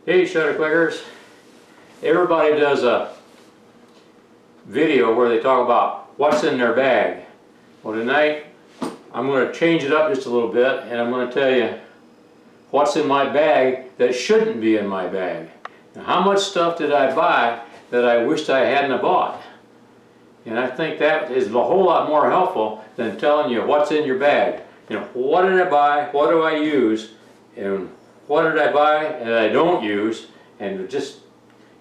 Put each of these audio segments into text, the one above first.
Hey shutter clickers, everybody does a video where they talk about what's in their bag. Well, tonight I'm going to change it up just a little bit and I'm going to tell you what's in my bag that shouldn't be in my bag. Now, how much stuff did I buy that I wished I hadn't bought? And I think that is a whole lot more helpful than telling you what's in your bag. You know, what did I buy, what do I use, and what did I buy that I don't use, and just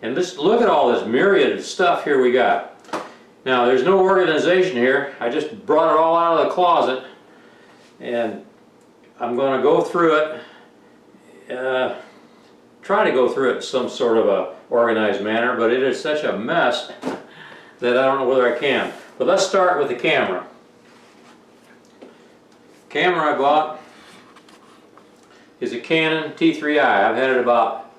look at all this myriad of stuff here we got. Now there's no organization here. I just brought it all out of the closet and I'm going to go through it, try to go through it in some sort of a organized manner, but it is such a mess that I don't know whether I can. But let's start with the camera. Camera I bought is a Canon T3i. I've had it about,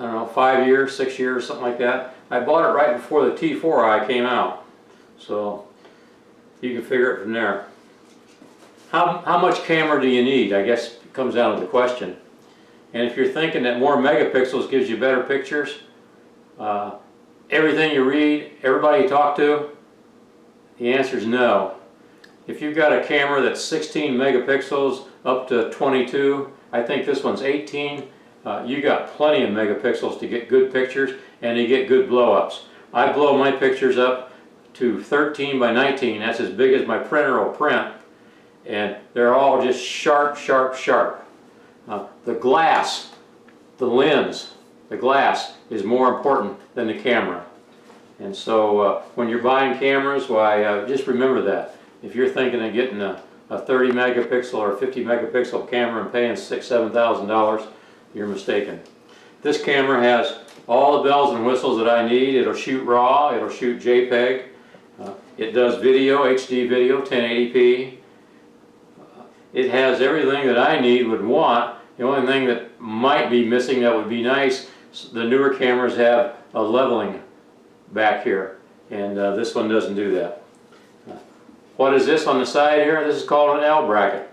I don't know, 5 years, 6 years, something like that. I bought it right before the T4i came out. So you can figure it from there. How much camera do you need? I guess it comes down to the question. And if you're thinking that more megapixels gives you better pictures, everything you read, everybody you talk to, the answer is no. If you've got a camera that's 16 megapixels up to 22, I think this one's 18, you got plenty of megapixels to get good pictures and to get good blow-ups. I blow my pictures up to 13 by 19, that's as big as my printer will print, and they're all just sharp, sharp, sharp. The glass, the lens, the glass is more important than the camera. And so when you're buying cameras, why, just remember that. If you're thinking of getting a 30 megapixel or 50 megapixel camera and paying $6,000 to $7,000, you're mistaken. This camera has all the bells and whistles that I need. It'll shoot RAW, it'll shoot JPEG, it does video, HD video, 1080p. It has everything that I need, would want. The only thing that might be missing that would be nice, the newer cameras have a leveling back here, and this one doesn't do that. What is this on the side here? This is called an L bracket.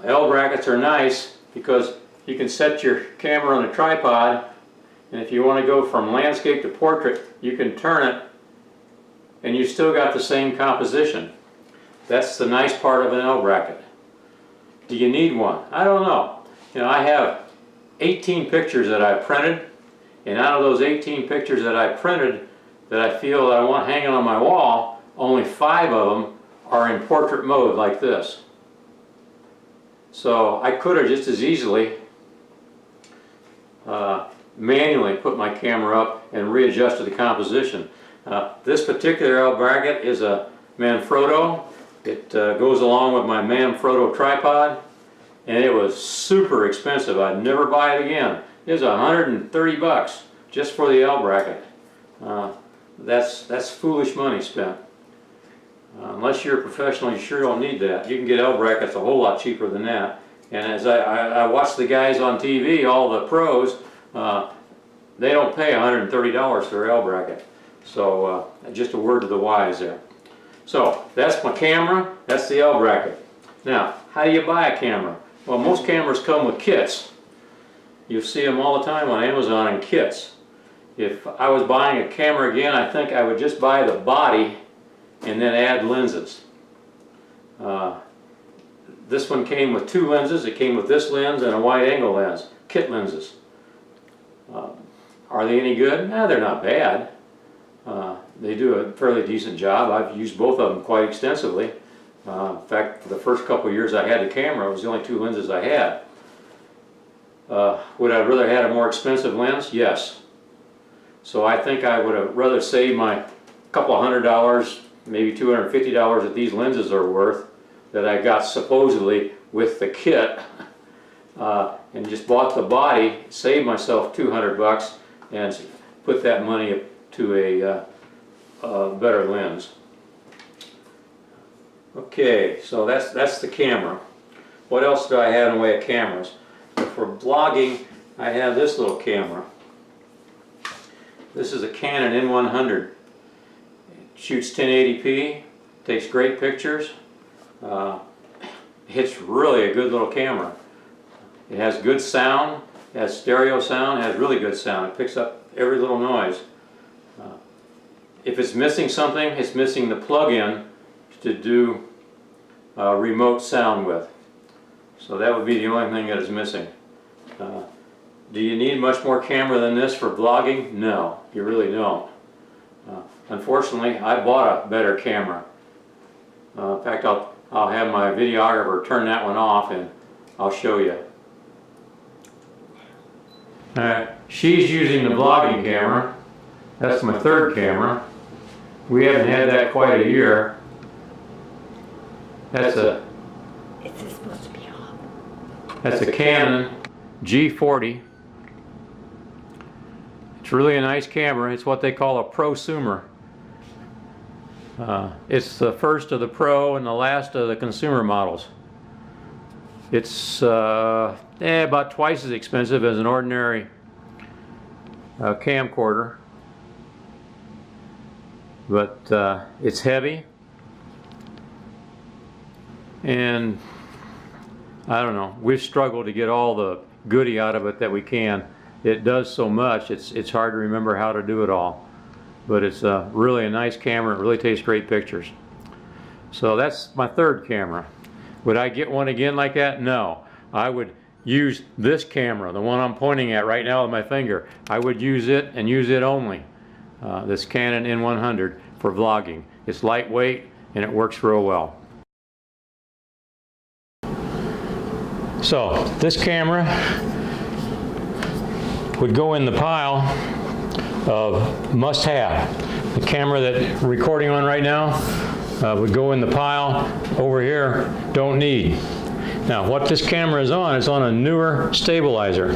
L brackets are nice because you can set your camera on a tripod, and if you want to go from landscape to portrait, you can turn it and you still got the same composition. That's the nice part of an L bracket. Do you need one? I don't know. You know, I have 18 pictures that I printed, and out of those 18 pictures that I printed that I feel that I want hanging on my wall, only 5 of them are in portrait mode like this. So I could have just as easily manually put my camera up and readjusted the composition. This particular L bracket is a Manfrotto. It goes along with my Manfrotto tripod, and it was super expensive. I'd never buy it again. It was 130 bucks just for the L bracket. That's foolish money spent. Unless you're a professional, you sure don't need that. You can get L brackets a whole lot cheaper than that. And as I watch the guys on TV, all the pros, they don't pay $130 for an L bracket. So just a word to the wise there. So that's my camera, that's the L bracket. Now, how do you buy a camera? Well, most cameras come with kits. You see them all the time on Amazon in kits. If I was buying a camera again, I think I would just buy the body and then add lenses. This one came with 2 lenses. It came with this lens and a wide angle lens, kit lenses. Are they any good? No, they're not bad. They do a fairly decent job. I've used both of them quite extensively. In fact, for the first couple of years I had the camera, it was the only 2 lenses I had. Would I rather had a more expensive lens? Yes. So I think I would have rather saved my couple of $100, maybe $250 that these lenses are worth, that I got supposedly with the kit, and just bought the body, saved myself 200 bucks, and put that money to a better lens. Okay, so that's the camera. What else do I have in the way of cameras? For blogging, I have this little camera. This is a Canon N100. It shoots 1080p, takes great pictures. It's really a good little camera. It has good sound. has stereo sound, has really good sound. It picks up every little noise. If it's missing something, it's missing the plug-in to do remote sound with. So that would be the only thing that is missing. Do you need much more camera than this for vlogging? No, you really don't. Unfortunately, I bought a better camera. In fact, I'll have my videographer turn that one off and I'll show you. She's using the vlogging camera. That's my third camera. We haven't had that quite a year. That's a Canon G40. It's really a nice camera. It's what they call a prosumer. It's the first of the pro and the last of the consumer models. It's about twice as expensive as an ordinary camcorder, but it's heavy, and I don't know, we've struggled to get all the goodie out of it that we can. It does so much, it's hard to remember how to do it all. But it's really a nice camera. It really takes great pictures. So that's my third camera. Would I get one again like that? No. I would use this camera, the one I'm pointing at right now with my finger. I would use it and use it only. This Canon N100 for vlogging. It's lightweight and it works real well. So this camera would go in the pile of must-have. The camera that I'm recording on right now would go in the pile over here, don't need. Now what this camera is on a newer stabilizer.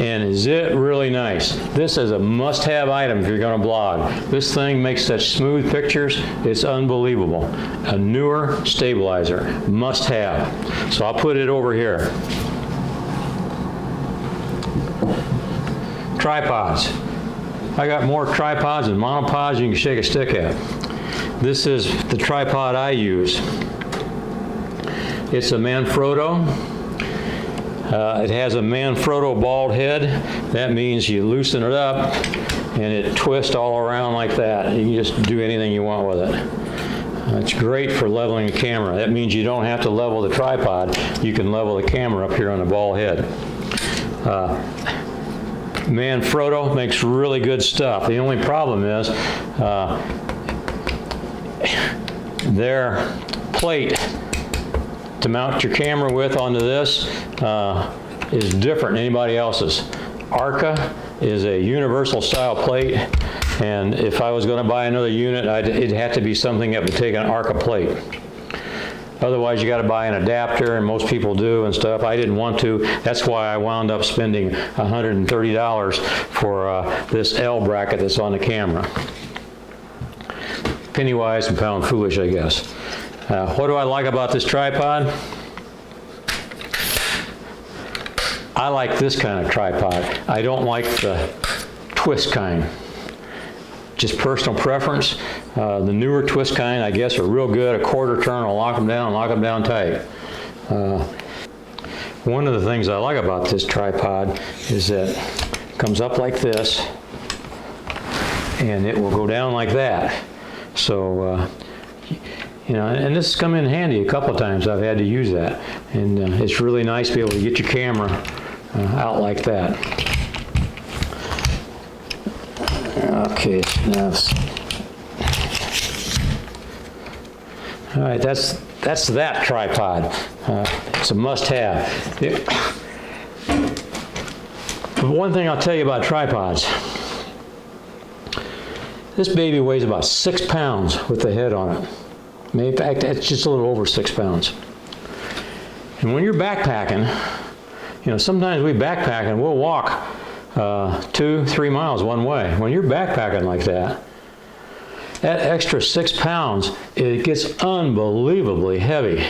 And is it really nice? This is a must-have item if you're going to blog. This thing makes such smooth pictures, it's unbelievable. A newer stabilizer, must-have. So I'll put it over here. Tripods. I got more tripods and monopods you can shake a stick at. This is the tripod I use. It's a Manfrotto. It has a Manfrotto bald head. That means you loosen it up and it twists all around like that. You can just do anything you want with it. It's great for leveling the camera. That means you don't have to level the tripod. You can level the camera up here on the bald head. Manfrotto makes really good stuff. The only problem is their plate to mount your camera with onto this is different than anybody else's. Arca is a universal style plate, and if I was going to buy another unit, it'd have to be something that would take an Arca plate. Otherwise, you got to buy an adapter, and most people do and stuff. I didn't want to. That's why I wound up spending $130 for this L bracket that's on the camera. Penny wise and pound foolish, I guess. What do I like about this tripod? I like this kind of tripod. I don't like the twist kind. Just personal preference. The newer twist kind, I guess, are real good. A quarter turn will lock them down tight. One of the things I like about this tripod is that it comes up like this, and it will go down like that. So, you know, and this has come in handy a couple of times. I've had to use that, and it's really nice to be able to get your camera out like that. Okay, now, all right, that's that tripod. It's a must-have. But one thing I'll tell you about tripods. This baby weighs about 6 pounds with the head on it. In fact, it's just a little over 6 pounds. And when you're backpacking, you know, sometimes we backpack and we'll walk 2-3 miles one way. When you're backpacking like that, that extra 6 pounds, it gets unbelievably heavy.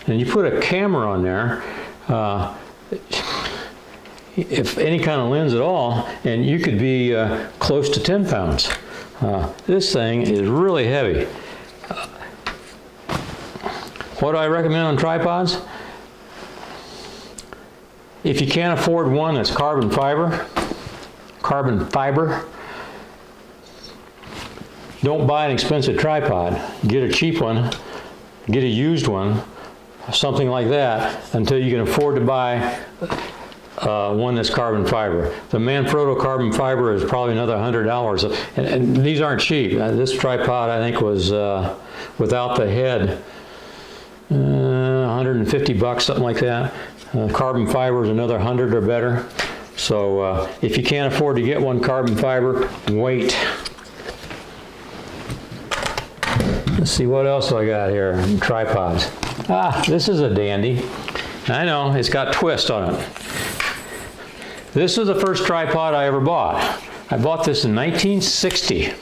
And you put a camera on there, if any kind of lens at all, and you could be close to 10 pounds. This thing is really heavy. What do I recommend on tripods? If you can't afford one that's carbon fiber, don't buy an expensive tripod. Get a cheap one, get a used one, something like that, until you can afford to buy one that's carbon fiber. The Manfrotto carbon fiber is probably another $100, and these aren't cheap. This tripod, I think, was without the head, $150, something like that. Carbon fiber is another 100 or better. So if you can't afford to get one carbon fiber, wait. Let's see, what else do I got here? Tripods. This is a dandy. I know, it's got twist on it. This was the first tripod I ever bought. I bought this in 1960.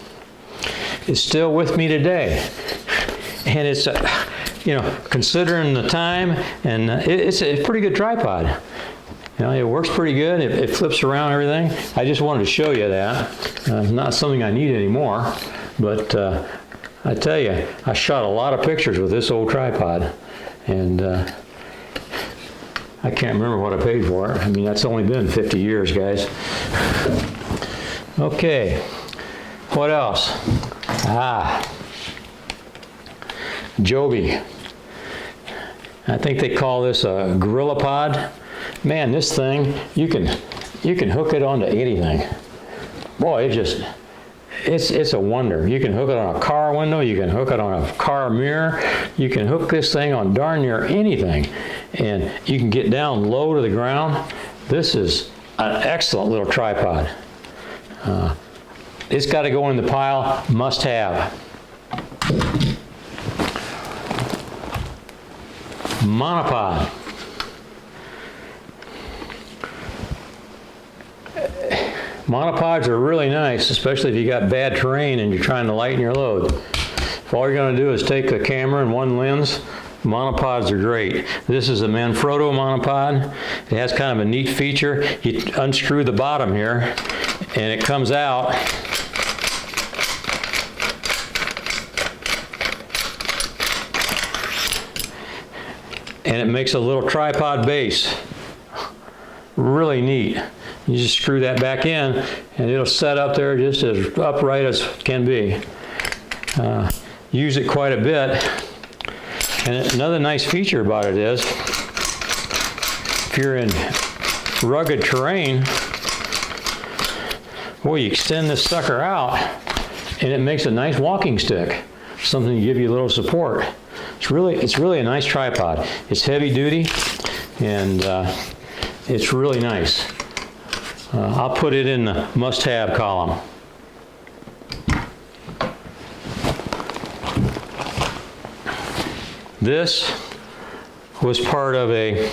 It's still with me today. And it's, you know, considering the time, and it's a pretty good tripod. You know, it works pretty good. It flips around everything. I just wanted to show you that. Not something I need anymore, but I tell you, I shot a lot of pictures with this old tripod, and I can't remember what I paid for it. I mean, that's only been 50 years, guys. Okay, what else? Joby. I think they call this a GorillaPod. Man, this thing, you can hook it onto anything. Boy, it's a wonder. You can hook it on a car window, you can hook it on a car mirror, you can hook this thing on darn near anything, and you can get down low to the ground. This is an excellent little tripod. It's got to go in the pile, must have. Monopod. Monopods are really nice, especially if you got bad terrain and you're trying to lighten your load. If all you're going to do is take a camera and one lens, monopods are great. This is a Manfrotto monopod. It has kind of a neat feature. You unscrew the bottom here and it comes out. And it makes a little tripod base. Really neat. You just screw that back in and it'll set up there just as upright as can be. Use it quite a bit. And another nice feature about it is, if you're in rugged terrain, well, you extend this sucker out and it makes a nice walking stick, something to give you a little support. It's really a nice tripod. It's heavy duty and it's really nice. I'll put it in the must-have column. This was part of a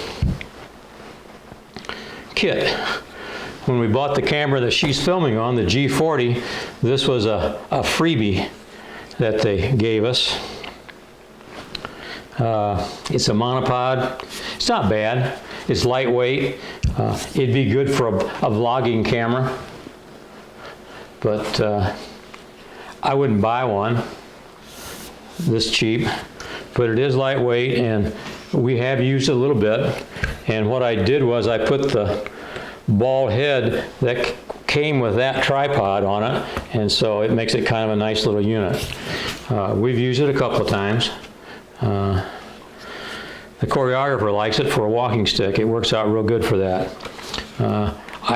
kit. When we bought the camera that she's filming on, the G40, this was a freebie that they gave us. It's a monopod. It's not bad. It's lightweight. It'd be good for a vlogging camera, but I wouldn't buy one this cheap. But it is lightweight, and we have used it a little bit. And what I did was I put the ball head that came with that tripod on it, and so it makes it kind of a nice little unit. We've used it a couple of times. The choreographer likes it for a walking stick. It works out real good for that. I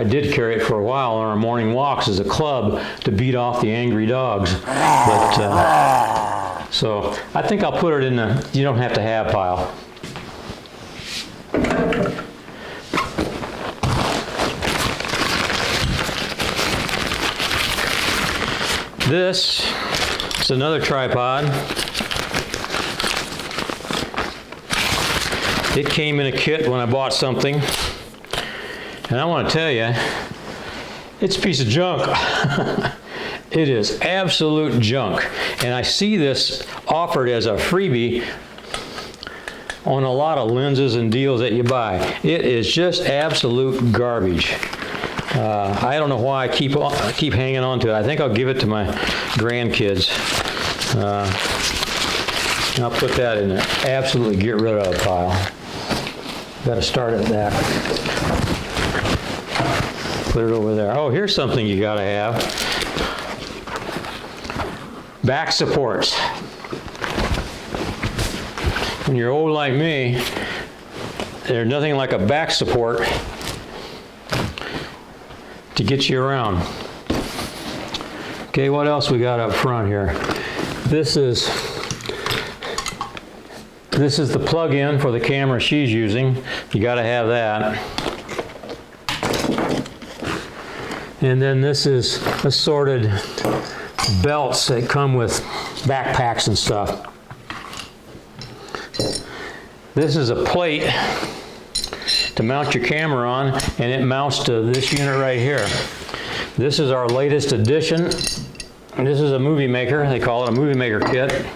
did carry it for a while on our morning walks as a club to beat off the angry dogs. But, so I think I'll put it in the you don't have to have pile. This is another tripod. It came in a kit when I bought something. And I want to tell you, it's a piece of junk. It is absolute junk. And I see this offered as a freebie on a lot of lenses and deals that you buy. It is just absolute garbage. I don't know why I keep hanging on to it. I think I'll give it to my grandkids. I'll put that in the absolutely get rid of pile. Got to start at that. Put it over there. Oh, here's something you got to have. Back supports. When you're old like me, there's nothing like a back support to get you around. Okay, what else we got up front here? This is the plug-in for the camera she's using. You got to have that. And then this is assorted belts that come with backpacks and stuff. This is a plate to mount your camera on, and it mounts to this unit right here. This is our latest addition. This is a movie maker. They call it a movie maker kit.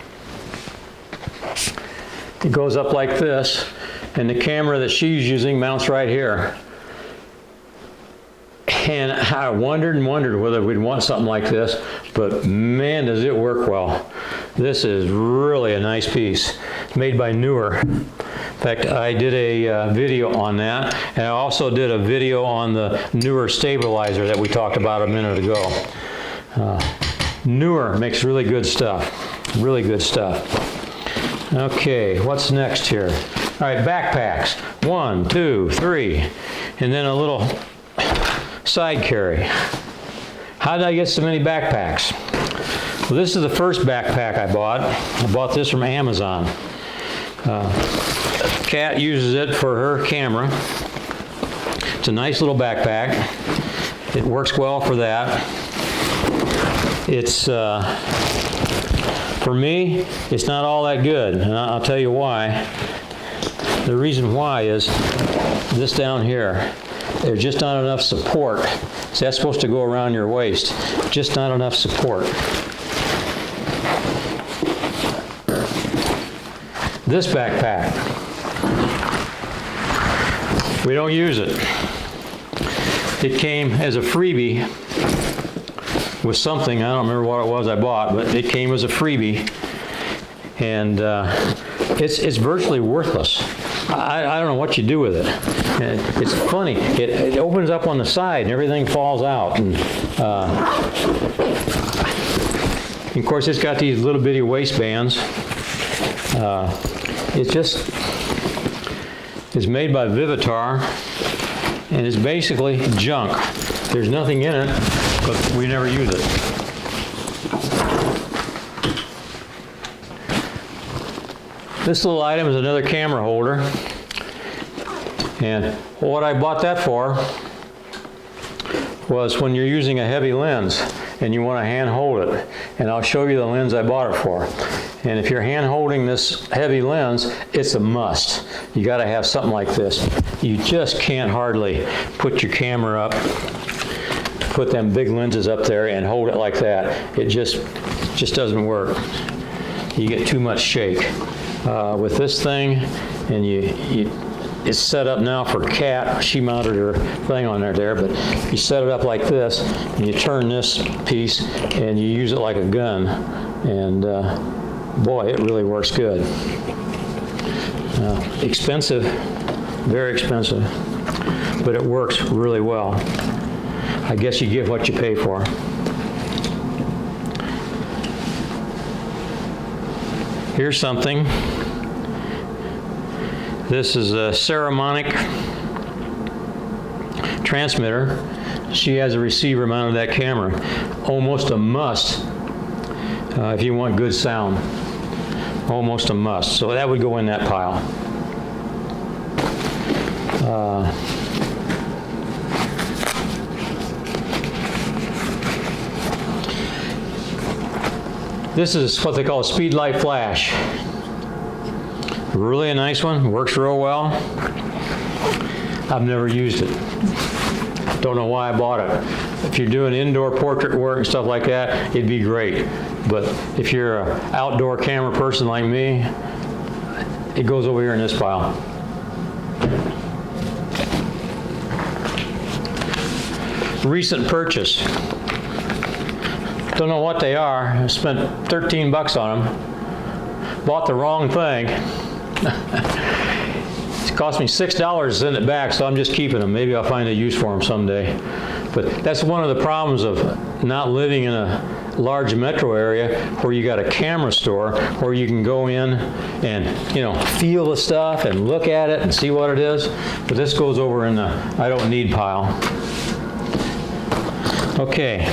It goes up like this, and the camera that she's using mounts right here. And I wondered and wondered whether we'd want something like this, but man, does it work well. This is really a nice piece. It's made by Neewer. In fact, I did a video on that, and I also did a video on the Neewer stabilizer that we talked about a minute ago. Neewer makes really good stuff. Really good stuff. Okay, what's next here? All right, backpacks. 1, 2, 3, and then a little side carry. How did I get so many backpacks? Well, this is the first backpack I bought. I bought this from Amazon. Kat uses it for her camera. It's a nice little backpack. It works well for that. It's, for me, it's not all that good, and I'll tell you why. The reason why is this down here. There's just not enough support. So that's supposed to go around your waist. Just not enough support. This backpack, we don't use it. It came as a freebie with something, I don't remember what it was I bought, but it came as a freebie. And it's virtually worthless. I don't know what you do with it. It's funny. It opens up on the side and everything falls out. And of course, it's got these little bitty waistbands. It's made by Vivitar, and it's basically junk. There's nothing in it, but we never use it. This little item is another camera holder. And what I bought that for was when you're using a heavy lens and you want to hand hold it. And I'll show you the lens I bought it for. And if you're hand holding this heavy lens, it's a must. You got to have something like this. You just can't hardly put your camera up, put them big lenses up there and hold it like that. It just doesn't work. You get too much shake. With this thing, and it's set up now for Kat. She mounted her thing on there, but you set it up like this, and you turn this piece, and you use it like a gun, and boy, it really works good. Expensive, very expensive, but it works really well. I guess you get what you pay for. Here's something. This is a Saramonic transmitter. She has a receiver mounted to that camera. Almost a must if you want good sound. Almost a must. So that would go in that pile. This is what they call a Speedlight flash. Really a nice one, works real well. I've never used it. Don't know why I bought it. If you're doing indoor portrait work and stuff like that, it'd be great. But if you're an outdoor camera person like me, it goes over here in this pile. Recent purchase. Don't know what they are. I spent 13 bucks on them. Bought the wrong thing. It's cost me $6 to send it back, so I'm just keeping them. Maybe I'll find a use for them someday. But that's one of the problems of not living in a large metro area where you got a camera store where you can go in and, you know, feel the stuff and look at it and see what it is. But this goes over in the I don't need pile. Okay.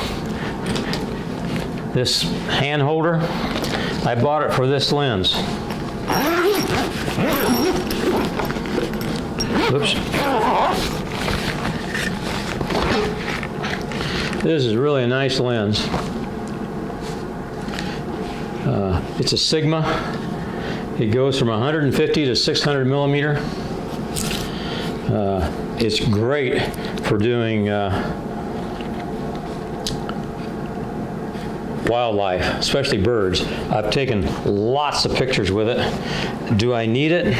This hand holder, I bought it for this lens. Oops. This is really a nice lens. It's a Sigma. It goes from 150 to 600 millimeter. It's great for doing wildlife, especially birds. I've taken lots of pictures with it. Do I need it?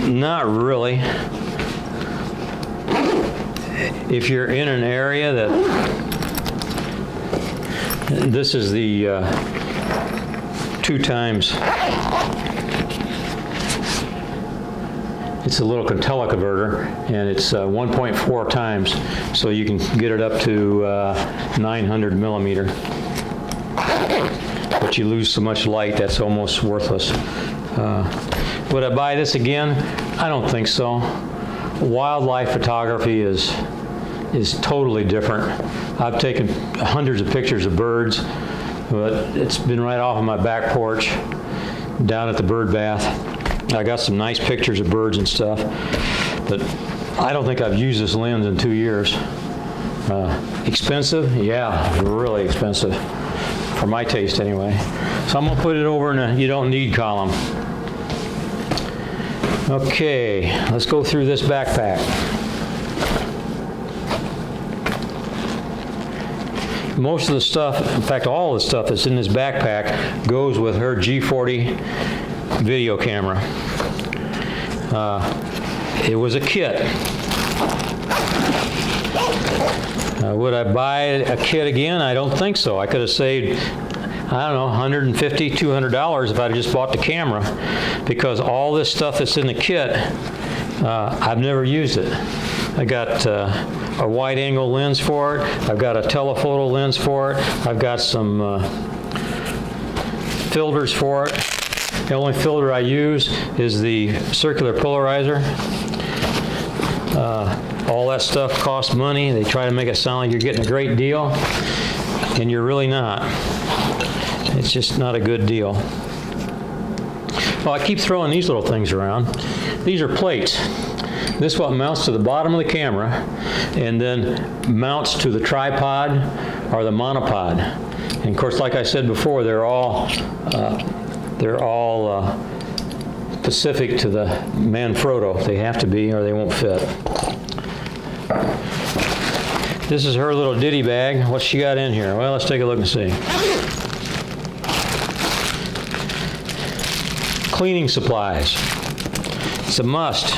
Not really. If you're in an area that, this is the 2 times, it's a little Cantella converter, and it's 1.4 times, so you can get it up to 900 millimeter. But you lose so much light, that's almost worthless. Would I buy this again? I don't think so. Wildlife photography is totally different. I've taken hundreds of pictures of birds, but it's been right off of my back porch down at the bird bath. I got some nice pictures of birds and stuff, but I don't think I've used this lens in 2 years. Expensive? Yeah, really expensive, for my taste anyway. So I'm gonna put it over in a you don't need column. Okay, let's go through this backpack. Most of the stuff, in fact all the stuff that's in this backpack goes with her G40 video camera. It was a kit. Would I buy a kit again? I don't think so. I could have saved, I don't know, $150, $200 if I'd just bought the camera, because all this stuff that's in the kit, I've never used it. I got a wide angle lens for it. I've got a telephoto lens for it. I've got some filters for it. The only filter I use is the circular polarizer. All that stuff costs money. They try to make it sound like you're getting a great deal, and you're really not. It's just not a good deal. Well, I keep throwing these little things around. These are plates. This is what mounts to the bottom of the camera and then mounts to the tripod or the monopod. And of course, like I said before, they're all specific to the Manfrotto. They have to be or they won't fit. This is her little ditty bag. What's she got in here? Well, let's take a look and see. Cleaning supplies. It's a must.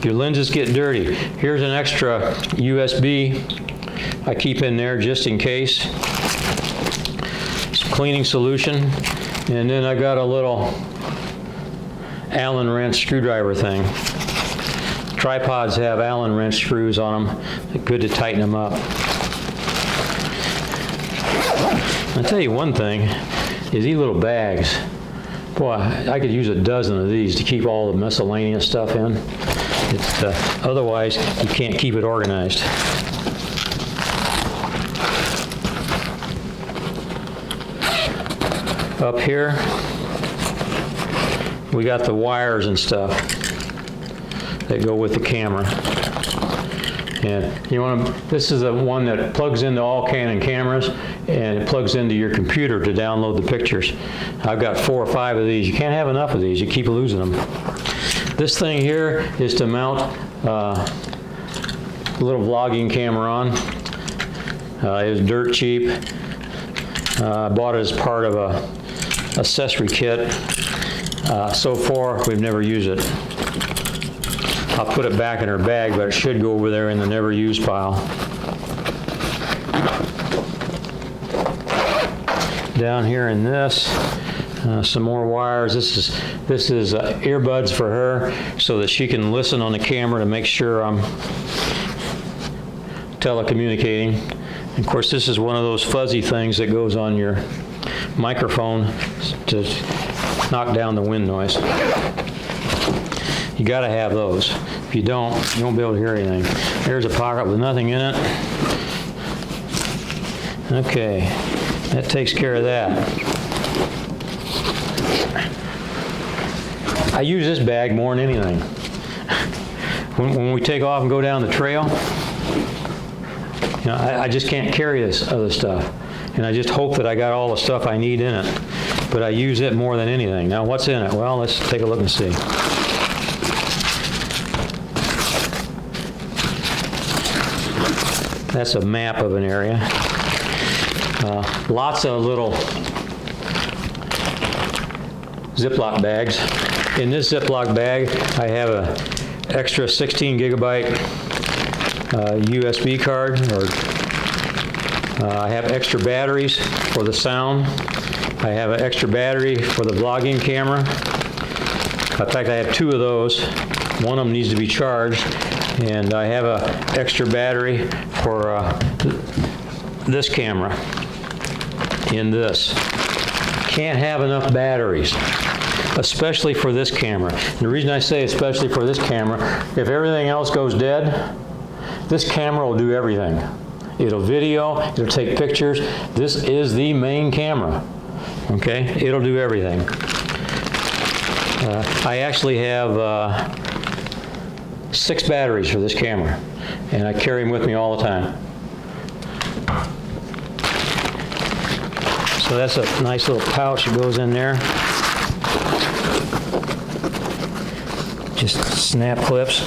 Your lenses get dirty. Here's an extra USB I keep in there just in case. Some cleaning solution. And then I got a little Allen wrench screwdriver thing. Tripods have Allen wrench screws on them. They're good to tighten them up. I'll tell you one thing, is these little bags. Boy, I could use a dozen of these to keep all the miscellaneous stuff in. Otherwise, you can't keep it organized. Up here, we got the wires and stuff that go with the camera. And you want to, this is the one that plugs into all Canon cameras, and it plugs into your computer to download the pictures. I've got 4 or 5 of these. You can't have enough of these. You keep losing them. This thing here is to mount a little vlogging camera on. It was dirt cheap. I bought it as part of a accessory kit. So far, we've never used it. I'll put it back in her bag, but it should go over there in the never used pile. Down here in this, Some more wires. This is earbuds for her so that she can listen on the camera to make sure I'm telecommunicating. And of course, this is one of those fuzzy things that goes on your microphone to knock down the wind noise. You got to have those. If you don't, you won't be able to hear anything. There's a pocket with nothing in it. Okay, that takes care of that. I use this bag more than anything. When we take off and go down the trail, you know, I just can't carry this other stuff. And I just hope that I got all the stuff I need in it. But I use it more than anything. Now, what's in it? Well, let's take a look and see. That's a map of an area. Lots of little Ziploc bags. In this Ziploc bag, I have an extra 16 gigabyte USB card, or I have extra batteries for the sound. I have an extra battery for the vlogging camera. In fact, I have two of those. One of them needs to be charged, and I have an extra battery for this camera in this. Can't have enough batteries, especially for this camera. And the reason I say especially for this camera, if everything else goes dead, this camera will do everything. It'll video, it'll take pictures. This is the main camera, okay? It'll do everything. I actually have 6 batteries for this camera, and I carry them with me all the time. So that's a nice little pouch that goes in there. Just snap clips.